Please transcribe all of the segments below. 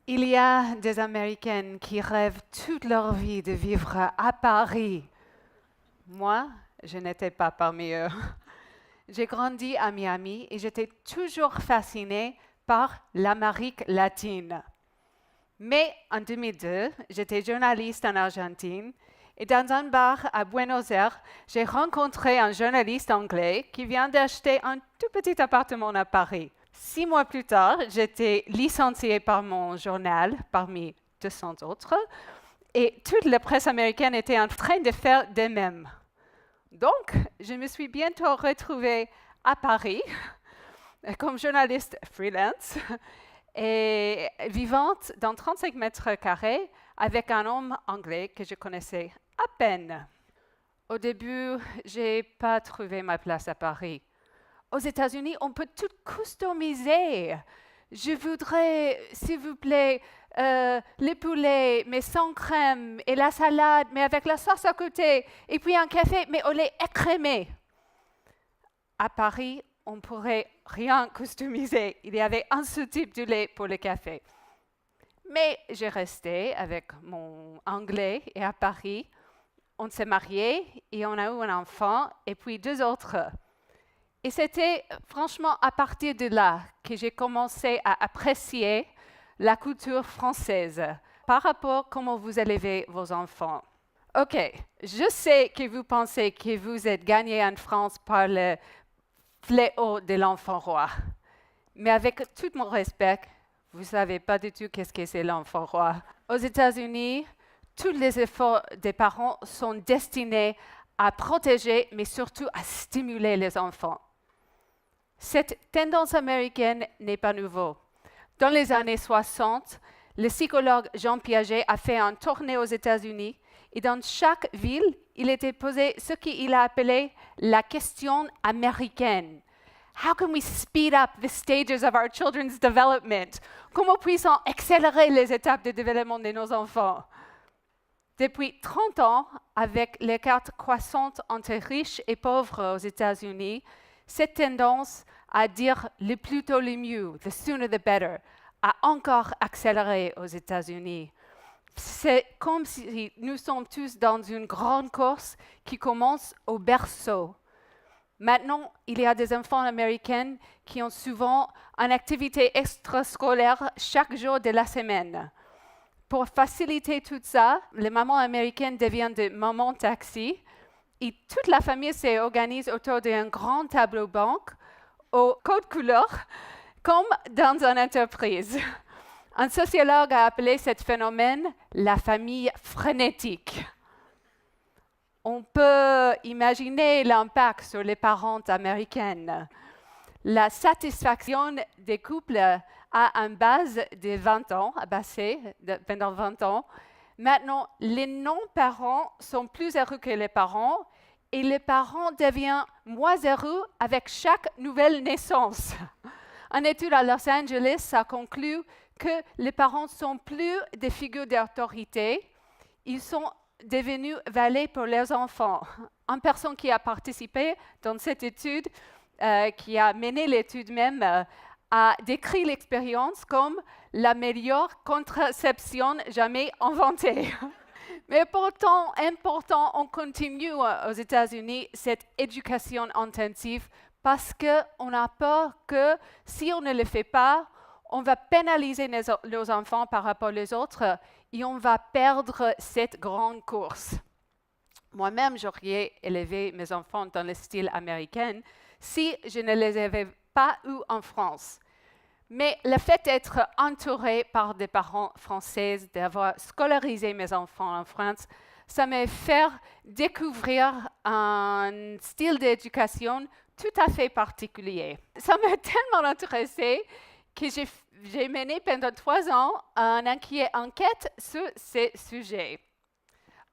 Il y a des Américaines qui rêvent toute leur vie de vivre à Paris. Moi, je n'étais pas parmi eux. J'ai grandi à Miami et j'étais toujours fascinée par l'Amérique latine. Mais en 2002, j'étais journaliste en Argentine et dans un bar à Buenos Aires, j'ai rencontré un journaliste anglais qui vient d'acheter un tout petit appartement à Paris. 6 mois plus tard, j'étais licenciée par mon journal, parmi 200 autres, et toute la presse américaine était en train de faire de même. Donc, je me suis bientôt retrouvée à Paris comme journaliste freelance et vivante dans 35 mètres carrés avec un homme anglais que je connaissais à peine. Au début, je n'ai pas trouvé ma place à Paris. Aux États-Unis, on peut tout customiser. Je voudrais, s'il vous plaît, le poulet, mais sans crème, et la salade, mais avec la sauce à côté, et puis un café, mais au lait écrémé. À Paris, on ne pourrait rien customiser. Il y avait un seul type de lait pour le café. Mais j'ai resté avec mon anglais et à Paris, on s'est mariés et on a eu un enfant et puis 2 autres. Et c'était franchement à partir de là que j'ai commencé à apprécier la culture française par rapport à comment vous élevez vos enfants. OK, je sais que vous pensez que vous êtes gagné en France par le fléau de l'enfant roi. Mais avec tout mon respect, vous ne savez pas du tout qu'est-ce que c'est l'enfant roi. Aux États-Unis, tous les efforts des parents sont destinés à protéger, mais surtout à stimuler les enfants. Cette tendance américaine n'est pas nouveau. Dans les années 60, le psychologue Jean Piaget a fait un tournée aux États-Unis et dans chaque ville, il était posé ce qu'il a appelé la question américaine. How can we speed up the stages of our children's development? Comment puis-on accélérer les étapes de développement de nos enfants? Depuis 30 ans, avec l'écart croissant entre riches et pauvres aux États-Unis, cette tendance à dire le plus tôt le mieux, the sooner the better, a encore accéléré aux États-Unis. C'est comme si nous sommes tous dans une grande course qui commence au berceau. Maintenant, il y a des enfants américains qui ont souvent une activité extrascolaire chaque jour de la semaine. Pour faciliter tout ça, les mamans américaines deviennent des mamans taxi et toute la famille s'organise autour d'un grand tableau banque au code couleur, comme dans une entreprise. Un sociologue a appelé ce phénomène la famille frénétique. On peut imaginer l'impact sur les parents américaines. La satisfaction des couples a une base de 20 ans, pendant 20 ans. Maintenant, les non-parents sont plus heureux que les parents et les parents deviennent moins heureux avec chaque nouvelle naissance. Une étude à Los Angeles a conclu que les parents sont plus des figures d'autorité, ils sont devenus valets pour leurs enfants. Une personne qui a participé dans cette étude, qui a mené l'étude même, a décrit l'expérience comme la meilleure contraception jamais inventée. Mais pourtant, important, on continue aux États-Unis cette éducation intensive parce qu'on a peur que si on ne le fait pas, on va pénaliser nos enfants par rapport aux autres et on va perdre cette grande course. Moi-même, j'aurais élevé mes enfants dans le style américain si je ne les avais pas eus en France. Mais le fait d'être entourée par des parents français, d'avoir scolarisé mes enfants en France, ça m'a fait découvrir un style d'éducation tout à fait particulier. Ça m'a tellement intéressée que j'ai mené pendant 3 ans une enquête sur ces sujets.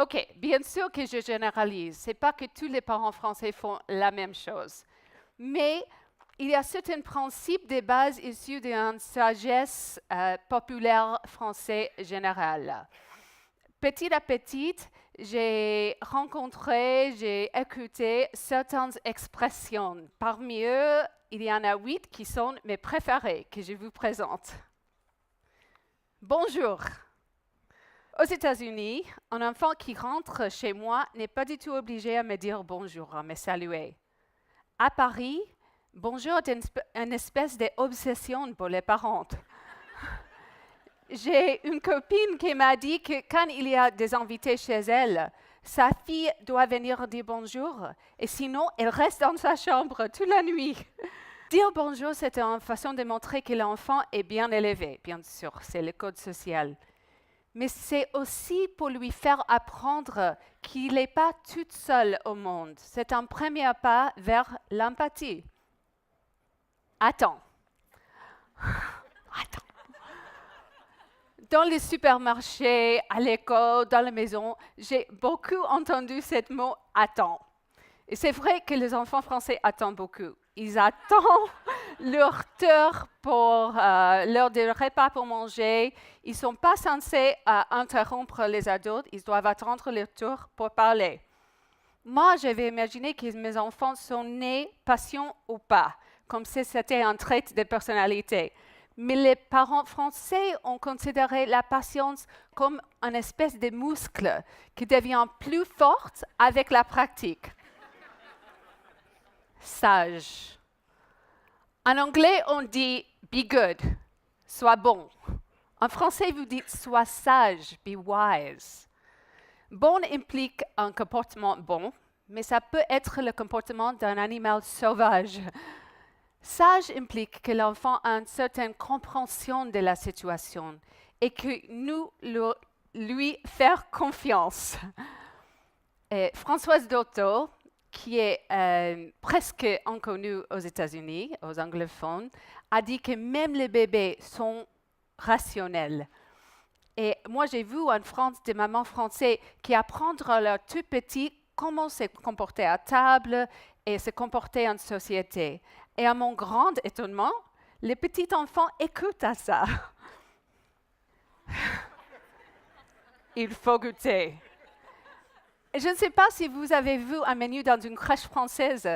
OK, bien sûr que je généralise. Ce n'est pas que tous les parents français font la même chose. Mais il y a certains principes de base issus d'une sagesse populaire française générale. Petit à petit, j'ai rencontré, j'ai écouté certaines expressions. Parmi eux, il y en a 8 qui sont mes préférées, que je vous présente. Bonjour. Aux États-Unis, un enfant qui rentre chez moi n'est pas du tout obligé à me dire bonjour, à me saluer. À Paris, bonjour est une espèce d'obsession pour les parents. J'ai une copine qui m'a dit que quand il y a des invités chez elle, sa fille doit venir dire bonjour et sinon elle reste dans sa chambre toute la nuit. Dire bonjour, c'est une façon de montrer que l'enfant est bien élevé, bien sûr, c'est le code social. Mais c'est aussi pour lui faire apprendre qu'il n'est pas tout seul au monde. C'est un premier pas vers l'empathie. Attends. Attends. Dans les supermarchés, à l'école, dans la maison, j'ai beaucoup entendu ce mot « attends ». Et c'est vrai que les enfants français attendent beaucoup. Ils attendent leur heure pour l'heure du repas pour manger. Ils ne sont pas censés interrompre les adultes. Ils doivent attendre leur tour pour parler. Moi, j'avais imaginé que mes enfants sont nés patients ou pas, comme si c'était un trait de personnalité. Mais les parents français ont considéré la patience comme une espèce de muscle qui devient plus forte avec la pratique. Sage. En anglais, on dit « be good », sois bon. En français, vous dites « sois sage », « be wise ». Bon implique un comportement bon, mais ça peut être le comportement d'un animal sauvage. Sage implique que l'enfant a une certaine compréhension de la situation et que nous lui faire confiance. Et Françoise Dolto, qui est presque inconnue aux États-Unis, aux anglophones, a dit que même les bébés sont rationnels. Et moi, j'ai vu en France des mamans françaises qui apprennent à leurs tout petits comment se comporter à table et se comporter en société. Et à mon grand étonnement, les petits enfants écoutent à ça. Il faut goûter. Je ne sais pas si vous avez vu un menu dans une crèche française.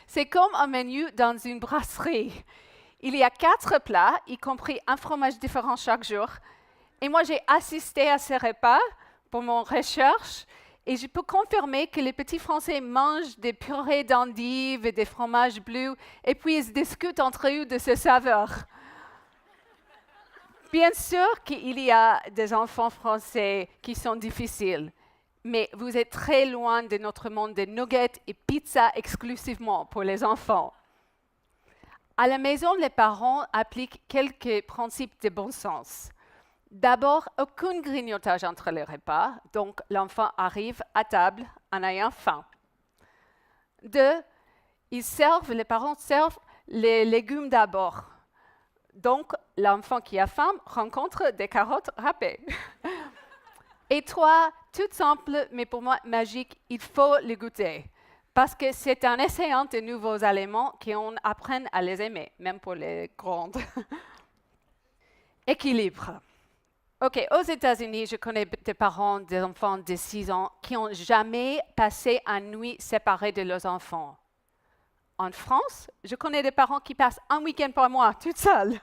C'est comme un menu dans une brasserie. Il y a 4 plats, y compris un fromage différent chaque jour. Et moi, j'ai assisté à ces repas pour mon recherche. Et je peux confirmer que les petits Français mangent des purées d'endives et des fromages bleus, et puis ils discutent entre eux de ces saveurs. Bien sûr qu'il y a des enfants français qui sont difficiles, mais vous êtes très loin de notre monde de nuggets et pizza exclusivement pour les enfants. À la maison, les parents appliquent quelques principes de bon sens. D'abord, aucun grignotage entre les repas, donc l'enfant arrive à table en ayant faim. 2, les parents servent les légumes d'abord. Donc, l'enfant qui a faim rencontre des carottes râpées. Et 3, tout simple, mais pour moi magique, il faut les goûter. Parce que c'est en essayant de nouveaux aliments qu'on apprend à les aimer, même pour les grandes. Équilibre. OK, aux États-Unis, je connais des parents d'enfants de 6 ans qui n'ont jamais passé une nuit séparée de leurs enfants. En France, je connais des parents qui passent un week-end par mois, toute seule.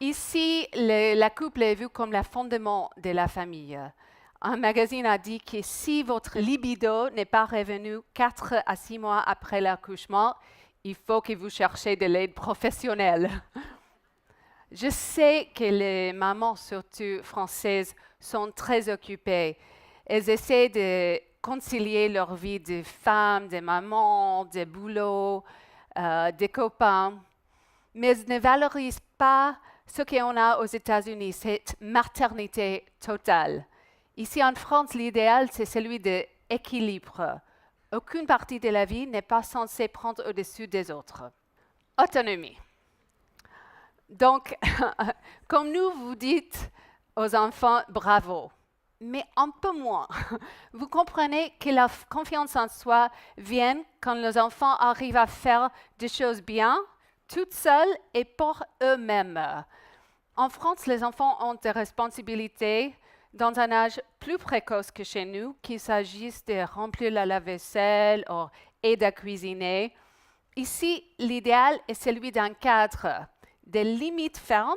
Ici, la couple est vue comme le fondement de la famille. Un magazine a dit que si votre libido n'est pas revenu 4 à 6 mois après l'accouchement, il faut que vous cherchiez de l'aide professionnelle. Je sais que les mamans, surtout françaises, sont très occupées. Elles essaient de concilier leur vie de femme, de maman, de boulot, des copains, mais elles ne valorisent pas ce qu'on a aux États-Unis, cette maternité totale. Ici en France, l'idéal, c'est celui de l'équilibre. Aucune partie de la vie n'est pas censée prendre au-dessus des autres. Autonomie. Donc, comme nous vous dites aux enfants, bravo, mais un peu moins. Vous comprenez que la confiance en soi vient quand les enfants arrivent à faire des choses bien, toutes seules et pour eux-mêmes. En France, les enfants ont des responsabilités dans un âge plus précoce que chez nous, qu'il s'agisse de remplir la lave-vaisselle ou aider à cuisiner. Ici, l'idéal est celui d'un cadre, des limites fermes,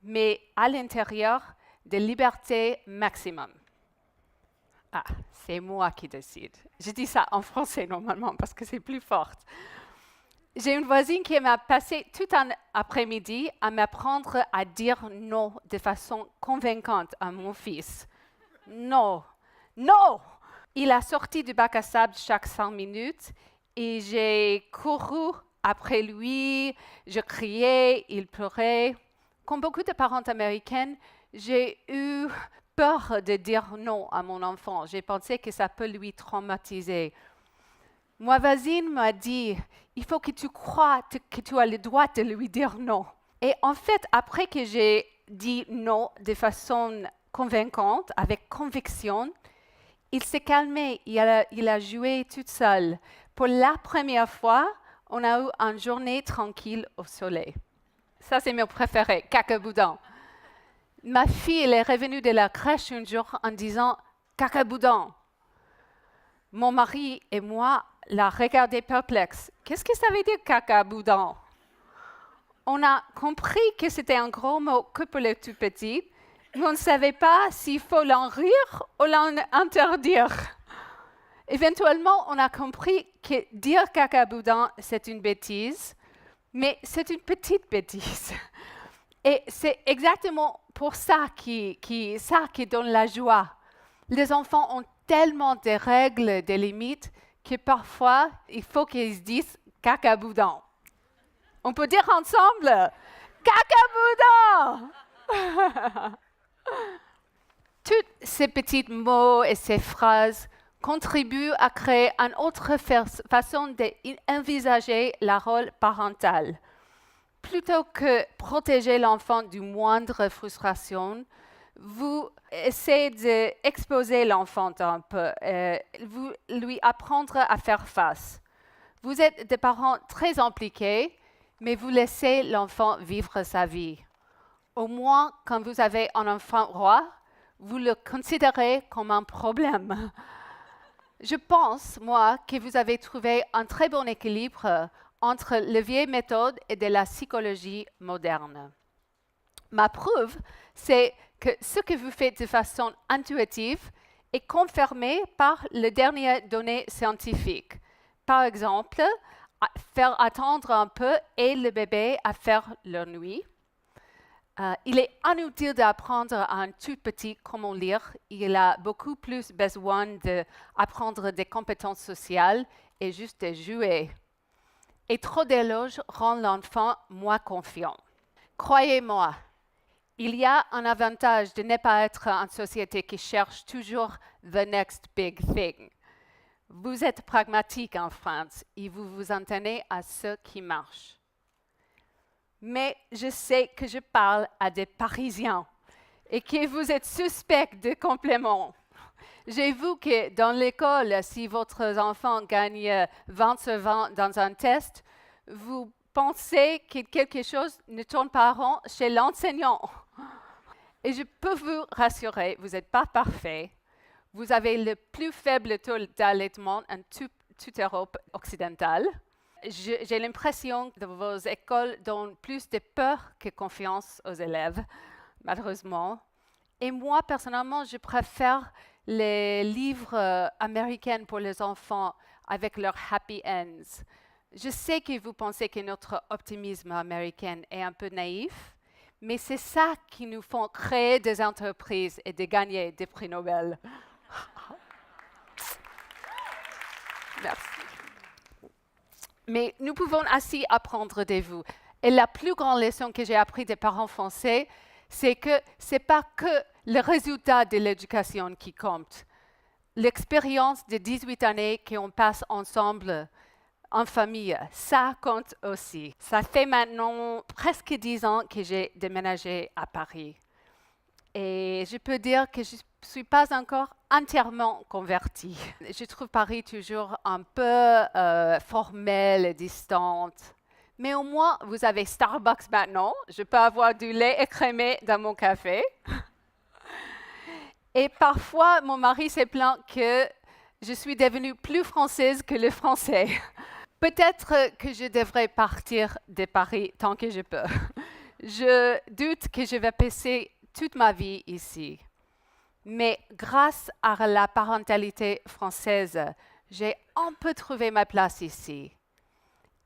mais à l'intérieur, de liberté maximum. Ah, c'est moi qui décide. Je dis ça en français normalement parce que c'est plus fort. J'ai une voisine qui m'a passé tout un après-midi à m'apprendre à dire non de façon convaincante à mon fils. Non, non! Il a sorti du bac à sable chaque 5 minutes et j'ai couru après lui, je criais, il pleurait. Comme beaucoup de parents américaines, j'ai eu peur de dire non à mon enfant. J'ai pensé que ça peut lui traumatiser. Ma voisine m'a dit, il faut que tu crois que tu as le droit de lui dire non. Et en fait, après que j'ai dit non de façon convaincante, avec conviction, il s'est calmé, il a joué toute seule. Pour la première fois, on a eu une journée tranquille au soleil. Ça, c'est mon préféré, cacaboudin. Ma fille, elle est revenue de la crèche un jour en disant « cacaboudin ». Mon mari et moi la regardaient perplexes. Qu'est-ce que ça veut dire cacaboudin? On a compris que c'était un gros mot que pour les tout petits, mais on ne savait pas s'il faut l'en rire ou l'en interdire. Éventuellement, on a compris que dire cacaboudin, c'est une bêtise, mais c'est une petite bêtise. Et c'est exactement pour ça qui donne la joie. Les enfants ont tellement de règles, des limites, que parfois, il faut qu'ils se disent cacaboudin. On peut dire ensemble cacaboudin. Tous ces petits mots et ces phrases contribuent à créer une autre façon d'envisager le rôle parental. Plutôt que protéger l'enfant du moindre frustration, vous essayez d'exposer l'enfant un peu, vous lui apprendre à faire face. Vous êtes des parents très impliqués, mais vous laissez l'enfant vivre sa vie. Au moins, quand vous avez un enfant roi, vous le considérez comme un problème. Je pense, moi, que vous avez trouvé un très bon équilibre entre les vieilles méthodes et de la psychologie moderne. Ma preuve, c'est que ce que vous faites de façon intuitive est confirmé par les dernières données scientifiques. Par exemple, faire attendre un peu aide le bébé à faire leur nuit. Il est inutile d'apprendre à un tout petit comment lire. Il a beaucoup plus besoin d'apprendre des compétences sociales et juste de jouer. Et trop d'éloges rend l'enfant moins confiant. Croyez-moi, il y a un avantage de ne pas être une société qui cherche toujours the next big thing. Vous êtes pragmatique en France et vous vous en tenez à ce qui marche. Mais je sais que je parle à des Parisiens et que vous êtes suspects de compléments. J'ai vu que dans l'école, si votre enfant gagne 20 sur 20 dans un test, vous pensez que quelque chose ne tourne pas rond chez l'enseignant. Et je peux vous rassurer, vous n'êtes pas parfait. Vous avez le plus faible taux d'allaitement en toute Europe occidentale. J'ai l'impression que vos écoles donnent plus de peur que confiance aux élèves, malheureusement. Et moi, personnellement, je préfère les livres américains pour les enfants avec leurs happy ends. Je sais que vous pensez que notre optimisme américain est un peu naïf, mais c'est ça qui nous fait créer des entreprises et de gagner des prix Nobel. Merci. Mais nous pouvons aussi apprendre de vous. Et la plus grande leçon que j'ai apprise des parents français, c'est que ce n'est pas que le résultat de l'éducation qui compte. L'expérience de 18 années qu'on passe ensemble en famille, ça compte aussi. Ça fait maintenant presque 10 ans que j'ai déménagé à Paris. Et je peux dire que je ne suis pas encore entièrement convertie. Je trouve Paris toujours un peu formelle et distante. Mais au moins, vous avez Starbucks maintenant. Je peux avoir du lait écrémé dans mon café. Et parfois, mon mari s'est plaint que je suis devenue plus française que le français. Peut-être que je devrais partir de Paris tant que je peux. Je doute que je vais passer toute ma vie ici. Mais grâce à la parentalité française, j'ai un peu trouvé ma place ici.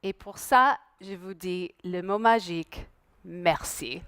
Et pour ça, je vous dis le mot magique, merci.